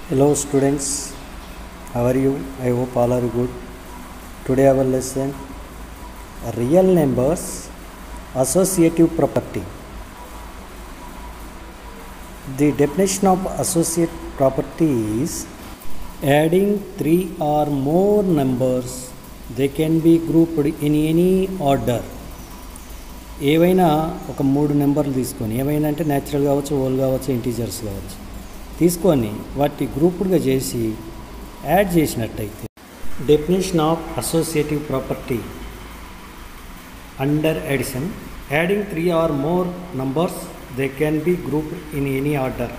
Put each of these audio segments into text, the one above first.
Hello students, how are you? I hope all are good. Today our lesson real numbers associative property. The definition of associative property is adding three or more numbers, they can be grouped in any order. ఏవైనా ఒక 3 నెంబర్లు తీసుకొని ఏవైనా అంటే natural కావచ్చు, whole కావచ్చు, integers కావచ్చు తీసుకొని వాటి గ్రూప్డ్గా చేసి యాడ్ చేసినట్టయితే definition of associative property under addition adding 3 or more numbers they can be grouped in any order.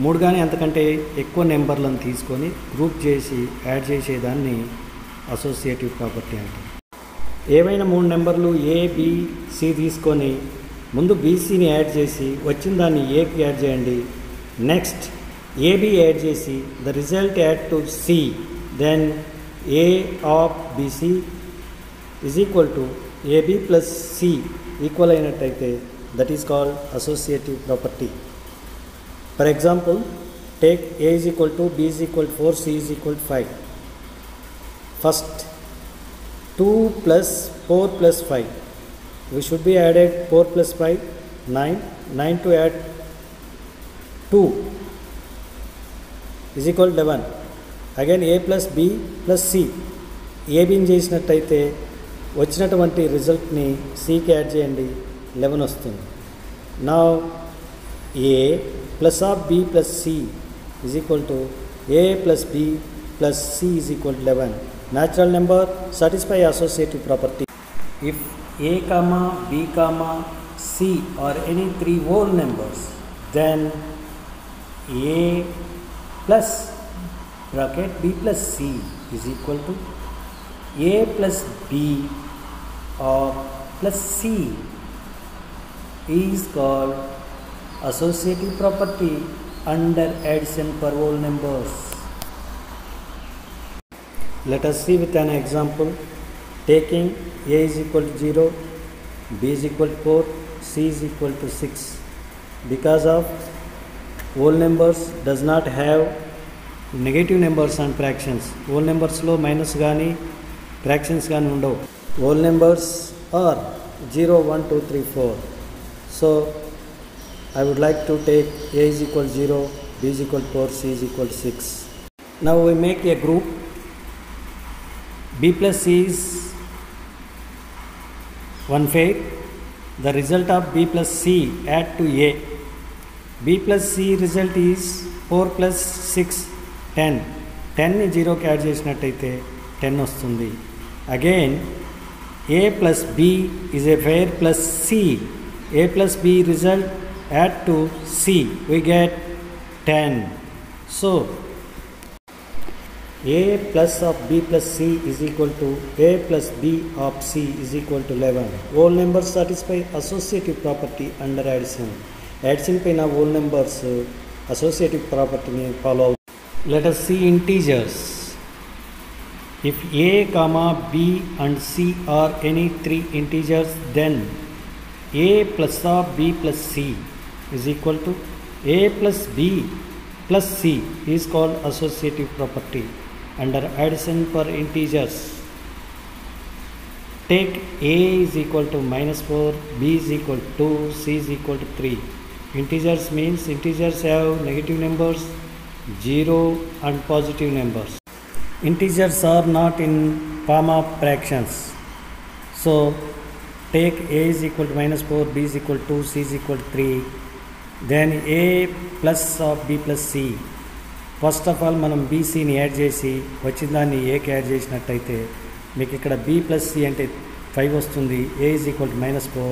3 కానీ అంతకంటే ఎక్కువ నెంబర్లను తీసుకొని గ్రూప్ చేసి యాడ్ చేసేదాన్ని అసోసియేటివ్ ప్రాపర్టీ అంటారు. ఏవైనా 3 నెంబర్లు ఏ బి సి తీసుకొని ముందు బీసీని యాడ్ చేసి వచ్చిన దాన్ని ఏకి యాడ్ చేయండి, నెక్స్ట్ ఏబి యాడ్ చేసి the result add to C, then A of BC is equal to AB plus C equal అయినట్టయితే that is called associative property. For example take A is equal to B is equal 4, C is equal 5. First 2 plus 4 plus 5. We should be added 4 plus 5, 9. 9 to add 2 is equal to 11. Again A plus B plus C. A బిని చేసినట్టయితే వచ్చినటువంటి రిజల్ట్ని సికి add చేయండి, 11 వస్తుంది. నా A plus of B plus C is equal to A plus B plus C is equal to 11. Natural number satisfy associative property. If A comma B comma C are any 3 whole numbers, then A plus bracket B plus C is equal to A plus B or plus C is called associative property under addition for whole numbers. Let us see with an example. Taking A is equal to 0, B is equal to 4, C is equal to 6. Because of whole numbers does not have negative numbers and fractions. Whole numbers lo minus gaani fractions gaani undavu. Whole numbers are 0, 1, 2, 3, 4. So I would like to take A is equal to 0, B is equal to 4, C is equal to 6. Now we make a group. B plus C is one pair. The result of B plus C add to A. B plus C result is 4 plus 6, 10. 10 ని 0కి add చేసినట్టయితే 10 వస్తుంది. Again A plus B is a pair plus C. A plus B result add to C. We get 10. So A plus of B plus C is equal to A plus B of C is equal to 11. Whole numbers satisfy associative property under addition. Addition pay na whole numbers associative property ni follow. Let us see integers. If A comma B and C are any 3 integers, then A plus of B plus C is equal to A plus B plus C is called associative property under addition for integers. Take A is equal to -4, B is equal to 2, C is equal to 3. Integers means integers have negative numbers, 0 and positive numbers. Integers are not in form of fractions. So take A is equal to -4, B is equal to 2, C is equal to 3. Then A plus of B plus C. First of all మనం బీసీని add చేసి వచ్చిన దాన్ని ఏకి add చేసినట్టయితే మీకు ఇక్కడ B plus C అంటే 5 వస్తుంది. A is equal to -4.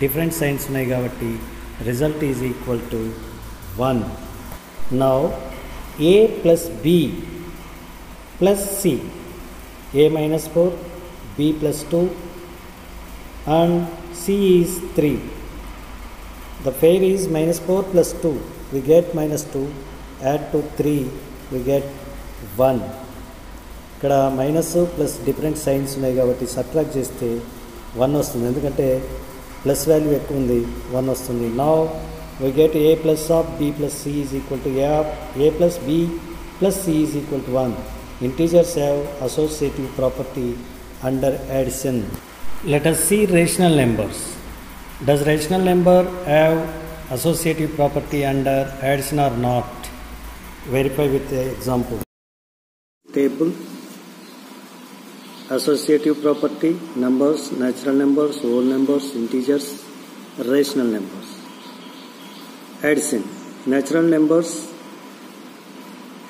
Different signs ఉన్నాయి కాబట్టి result is equal to 1. Now A plus B plus C, A -4, B plus 2 and C is 3. The pair is -4 plus 2. We get -2. Add to 3, we get 1. ఇక్కడ minus plus different signs ఉన్నాయి కాబట్టి subtract చేస్తే 1 వస్తుంది, ఎందుకంటే plus value ఎక్కువ ఉంది, 1 వస్తుంది. Now we get a plus of b plus c is equal to a of a plus b plus c is equal to 1. Integers have associative property under addition. Let us see rational numbers. Does rational number have associative property under addition or not? Verify with the example. Table. Associative property, numbers, natural numbers, whole numbers, integers, rational numbers. Addition. Natural numbers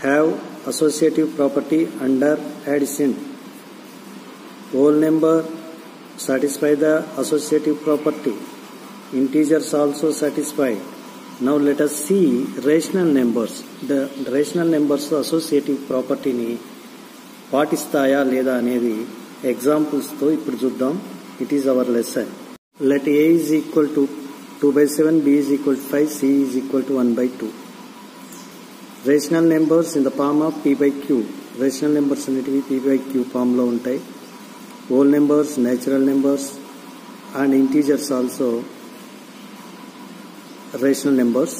have associative property under addition. Whole number satisfy the associative property. Integers also satisfy. Now let us see rational numbers. The rational numbers associative property ni పాటిస్తాయా లేదా అనేది examples తో ఇప్పుడు చూద్దాం. It is our lesson. Let a is equal to 2/7, b is equal to 5, c is equal to 1/2. Rational numbers in the form of p/q. Rational numbers అనేటివి p/q form లో ఉంటాయి. Whole numbers, natural numbers and integers also rational numbers.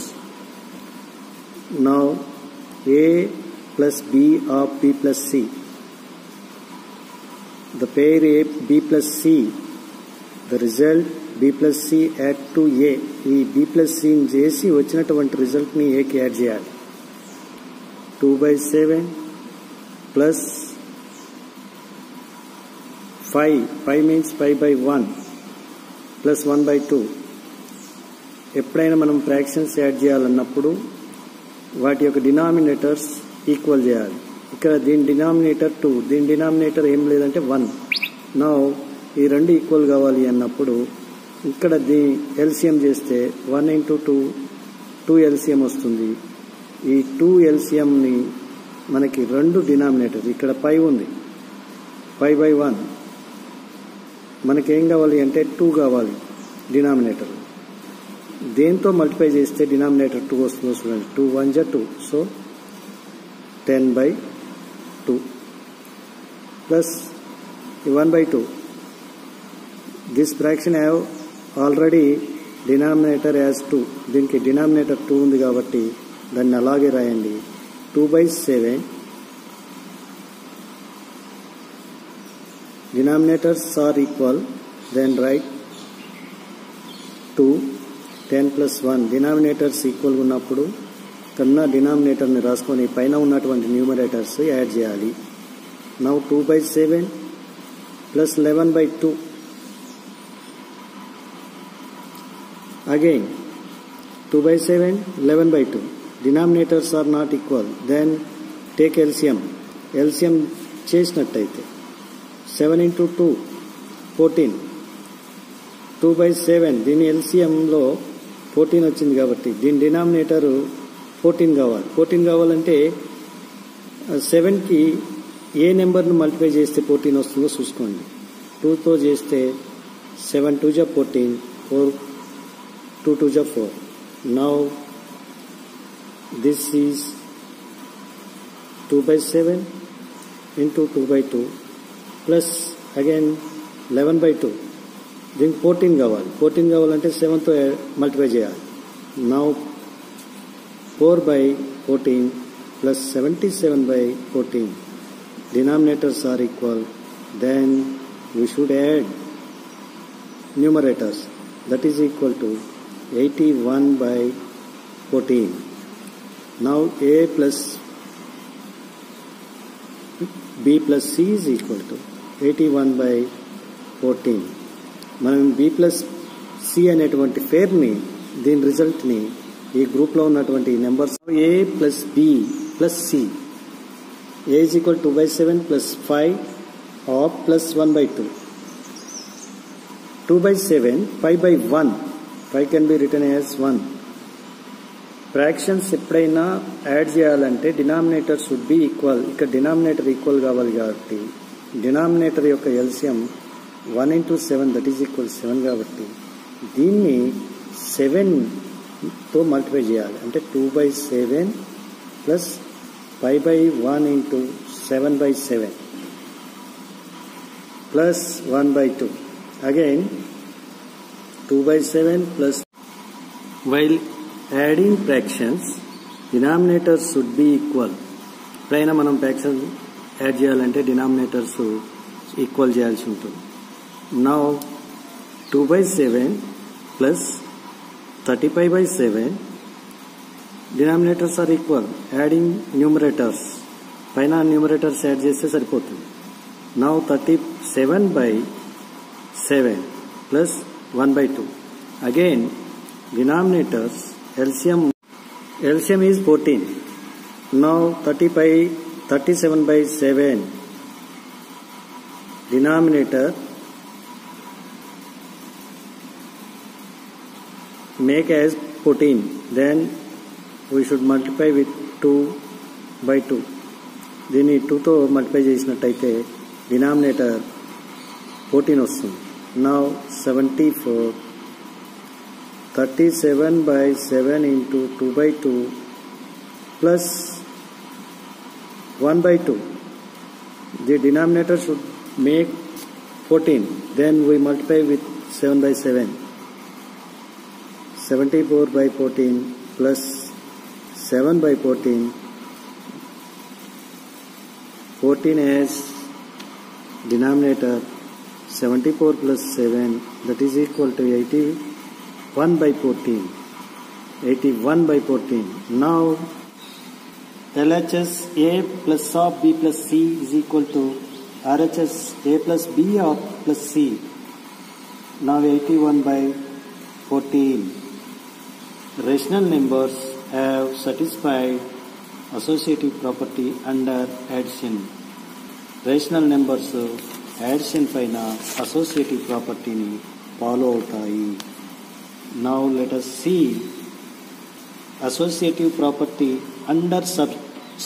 Now a plus b of b plus c. The pair a b plus c. The result b plus c add to a. ఈ b plus c ని చేసి వచ్చినటువంటి result ని a కి add చేయాలి. 2/7 plus 5. 5 means 5/1 plus 1/2. ఎప్పుడైనా మనం fractions add చేయాలన్నప్పుడు వాటి యొక్క డినామినేటర్స్ ఈక్వల్ చేయాలి. ఇక్కడ దీని డినామినేటర్ 2, దీని డినామినేటర్ ఏం లేదంటే 1. నౌ ఈ రెండు ఈక్వల్ కావాలి అన్నప్పుడు ఇక్కడ దీని ఎల్సిఎం చేస్తే 1 into 2 ఎల్సిఎం వస్తుంది. ఈ 2 ఎల్సిఎంని మనకి రెండు డినామినేటర్ ఇక్కడ 5 ఉంది, 5/1. మనకేం కావాలి అంటే 2 కావాలి డినామినేటర్. దేంతో మల్టిప్లై చేస్తే డినామినేటర్ 2 వస్తుందో చూడండి. 2 1 2, so 10/2 plus 1/2. This fraction have already denominator as 2. దీనికి డినామినేటర్ 2 ఉంది కాబట్టి దాన్ని అలాగే రాయండి. 2/7 denominators are equal, then write 2. 10 plus 1 denominators equal ఉన్నప్పుడు కన్నా డినామినేటర్ని రాసుకొని పైన ఉన్నటువంటి న్యూమరేటర్స్ యాడ్ చేయాలి. Now 2/7 plus 11/2. Again 2/7, 11/2. Denominators are not equal, then take LCM. LCM చేసినట్టయితే 7 into 2 14. 2/7 దీని ఎల్సిఎంలో 14 వచ్చింది కాబట్టి దీని డినామినేటర్ 14 కావాలి. 14 కావాలంటే 7కి ఏ నెంబర్ను మల్టిప్లై చేస్తే 14 వస్తుందో చూసుకోండి. 2తో చేస్తే 7 2 జా 14, 4 2 2 జా 4. Now this is 2/7 into 2/2 plus again 11/2. దీనికి 14 కావాలి. 14 కావాలంటే 7తో మల్టిప్లై చేయాలి. Now 4/14 plus 77/14. Denominators are equal, then you should add numerators. That is equal to 81/14. Now a plus b plus c is equal to 81/14. మనం b ప్లస్ c అనేటువంటి పేరుని, దీని రిజల్ట్ని ఈ గ్రూప్లో ఉన్నటువంటి numbers a plus b plus c. a is equal to 2/7 plus 5 of plus 1/2. 2/7 5/1. 5 can be written as 1. Fractions ఎప్పుడైనా add చేయాలంటే denominator should be equal. ఇక్కడ డినామినేటర్ ఈక్వల్ కావాలి కాబట్టి డినామినేటర్ యొక్క LCM 1 into 7, that is equal 7 కాబట్టి దీన్ని 7తో multiply చేయాలి. అంటే 2/7 plus 5/1 into 7/7 plus 1/2. Again 2/7 plus, while adding fractions denominators should be equal. ఎప్పుడైనా మనం ఫ్రాక్షన్ యాడ్ చేయాలంటే డినామినేటర్స్ ఈక్వల్ చేయాల్సి ఉంటుంది. Now 2/7 plus 35/7 denominators are equal. Adding numerators, పైన న్యూమరేటర్స్ యాడ్ చేస్తే సరిపోతుంది. Now 37/7 plus 1/2. Again denominators LCM is 14. Now 37/7 denominator make as 14. Then we should multiply with 2/2. దీన్ని 2 తో మల్టిప్లై చేసినట్టయితే డినామినేటర్ 14 వస్తుంది. Now 74. 37/7 into 2/2 plus 1/2. The denominator should make 14. Then we multiply with 7/7. 74/14 plus 7/14. 14 as denominator. 74 plus 7, that is equal to 81/14. 81/14. Now LHS A plus of B plus C is equal to RHS A plus B of plus C. Now 81/14. Rational numbers have satisfied associative property under addition. Rational numbers addition పైన associative property ని follow అవుతాయి. Now let us see associative property under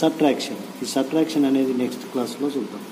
subtraction. ఈ subtraction అనేది next class లో చూద్దాం.